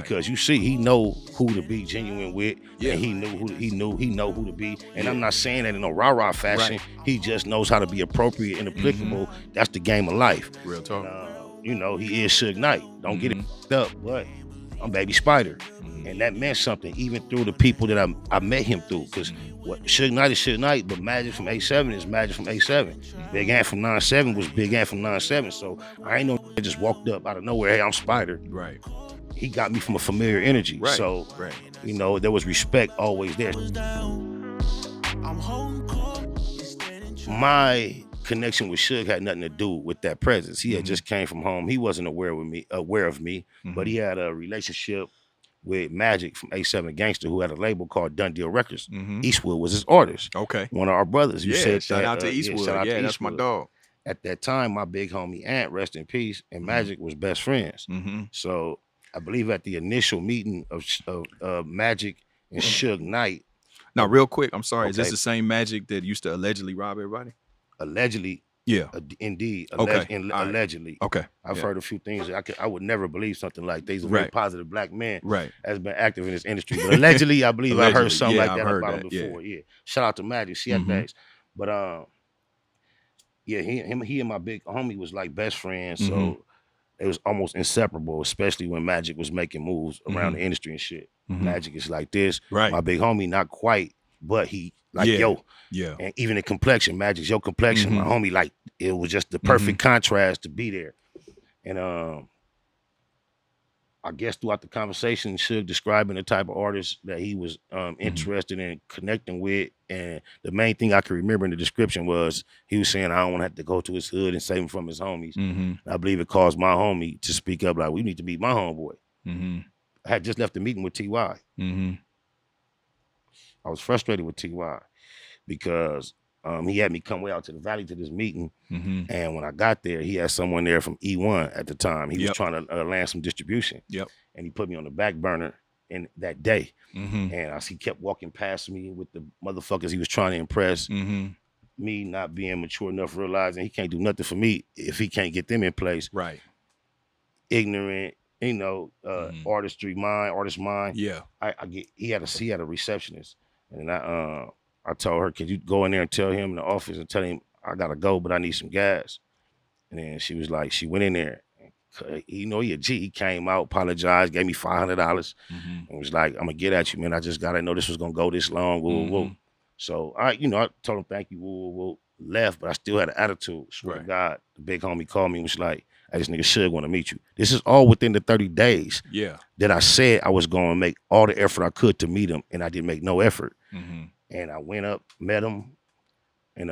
because you see he know who to be genuine with, Yeah. and he know who to be. And I'm not saying that in a rah-rah fashion. He just knows how to be appropriate and applicable. That's the game of life. Real talk. And, he is Suge Knight. Don't get it up, but I'm Baby Spider. And that meant something, even through the people that I met him through. Because what Suge Knight is Suge Knight, but Magic from A7 is Magic from A7. Big Ant from 9-7 was Big Ant from 9-7. So I ain't no that just walked up out of nowhere, hey, I'm Spider. Right. He got me from a familiar energy. Right. So, there was respect always there. My connection with Suge had nothing to do with that presence. He had just came from home. He wasn't aware of me, but he had a relationship with Magic from A7 Gangster, who had a label called Done Deal Records. Eastwood was his artist. Okay. One of our brothers. You said shout out to Eastwood. Shout out to that's my Eastwood. dog. At that time, my big homie Ant, rest in peace, and Magic was best friends. So I believe at the initial meeting of Magic and Suge Knight. Now, real quick, I'm sorry. Okay. Is this the same Magic that used to allegedly rob everybody? Allegedly. Yeah. Indeed. Allegedly. Okay. I've heard a few things. I would never believe something like that. He's a very positive black man. Right. Has been active in this industry. But allegedly, I believe I heard something like that about him before. Yeah. Shout out to Magic. See thanks. But he and my big homie was like best friends. So it was almost inseparable, especially when Magic was making moves around the industry and shit. Magic is like this. Right. My big homie, not quite, but he yo. Yeah. And even the complexion, Magic's your complexion. My homie, like, it was just the perfect contrast to be there. And I guess throughout the conversation, Suge describing the type of artist that he was interested in connecting with. And the main thing I can remember in the description was he was saying, I don't want to have to go to his hood and save him from his homies. I believe it caused my homie to speak up like, we need to meet my homeboy. I had just left the meeting with T.Y. I was frustrated with T.Y. because he had me come way out to the valley to this meeting. And when I got there, he had someone there from E1 at the time. He was trying to land some distribution. And he put me on the back burner in that day. And he kept walking past me with the motherfuckers he was trying to impress. Me not being mature enough, realizing he can't do nothing for me if he can't get them in place. Right. Ignorant, artist mind. Yeah. He had a receptionist. And I told her, could you go in there and tell him in the office and tell him I gotta go, but I need some gas. And then she was like, she went in there. He a G. He came out, apologized, gave me $500, and was like, I'm gonna get at you, man. I just gotta know this was gonna go this long. Woo. So I told him thank you, woo, left, but I still had an attitude. Swear to God, the big homie called me and was like, hey, this nigga Suge want to meet you. This is all within the 30 days that I said I was going to make all the effort I could to meet him, and I didn't make no effort. And I went up, met him, and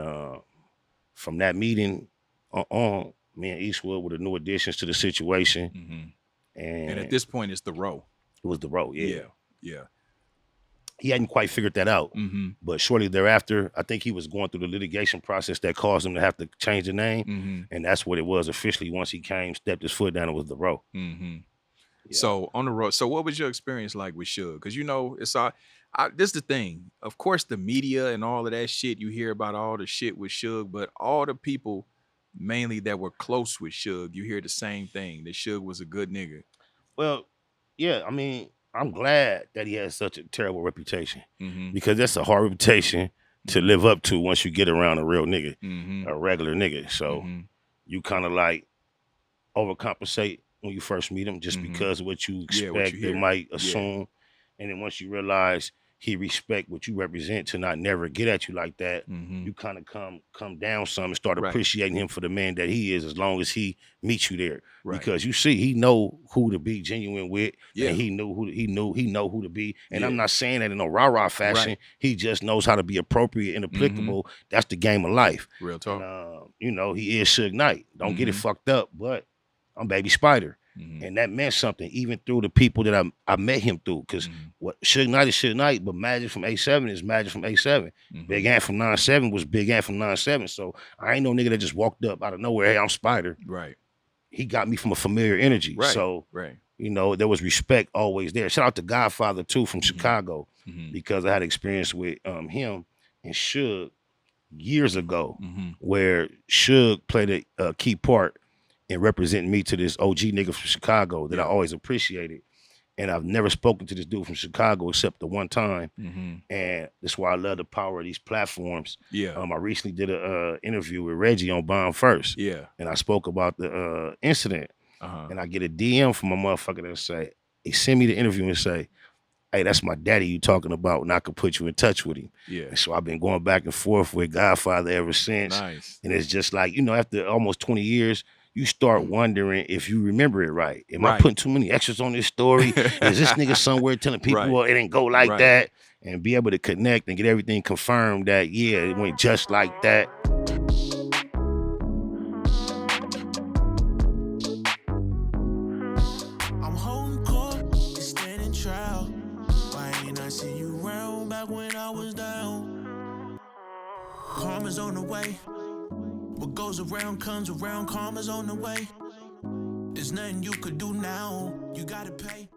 from that meeting on, me and Eastwood were the new additions to the situation. And at this point, it's the row. It was the row, yeah. He hadn't quite figured that out. Mm-hmm. But shortly thereafter, I think he was going through the litigation process that caused him to have to change the name. Mm-hmm. And that's what it was officially. Once he came, stepped his foot down, it was the row. Mm-hmm. Yeah. So on the road, so what was your experience like with Suge? Because, you know, it's this is the thing. Of course, the media and all of that shit, you hear about all the shit with Suge, but all the people mainly that were close with Suge, you hear the same thing, that Suge was a good nigga. Well, yeah, I mean, I'm glad that he has such a terrible reputation Mm-hmm. because that's a hard reputation to live up to once you get around a real nigga, Mm-hmm. a regular nigga. So Mm-hmm. you kind of like overcompensate when you first meet him just Mhm. because of what you Yeah, expect, what you they hear. might assume. And then once you realize he respect what you represent to not never get at you like that, Mm-hmm. you kind of come down some and start Right. appreciating him for the man that he is as long as he meets you there. Right. Because you see, he know who to be genuine with, Yeah. and he know who to be. And Yeah. I'm not saying that in a rah-rah fashion. Right. He just knows how to be appropriate and applicable. That's the game of life. Real talk. And, he is Suge Knight. Don't get it Mhm. fucked up, but I'm Baby Spider. Mhm. And that meant something, even through the people that I met him through. Because Mhm. what Suge Knight is Suge Knight, but Magic from A7 is Magic from A7. Mhm. Big Ant from 9-7 was Big Ant from 9-7. So I ain't no nigga that just walked up out of nowhere, hey, I'm Spider. Right. He got me from a familiar energy. Right. So, Right. there was respect always there. Shout out to Godfather, too, from Mhm. Chicago, Mm-hmm. because I had experience with him and Suge years ago, Mm-hmm. where Suge played a key part in representing me to this OG nigga from Chicago that I Yeah. always appreciated. And I've never spoken to this dude from Chicago except the one time. Mm-hmm. And that's why I love the power of these platforms. Yeah. I recently did a interview with Reggie on Bond First. Yeah. And I spoke about the incident. And I get a DM from a motherfucker that say, he send me the interview and say, hey, that's my daddy you talking about, and I could put you in touch with him. Yeah. And so I've been going back and forth with Godfather ever since. Nice. And it's just like, you know, after almost 20 years, you start wondering if you remember it right. Am I putting too many extras on this story? Is this nigga somewhere telling people, well, it didn't go like that? And be able to connect and get everything confirmed that, yeah, it went just like that. I'm holding court, standing trial. Why ain't I see you round back when I was down? Karma's on the way. What goes around comes around, karma's on the way. There's nothing you could do now, you gotta pay.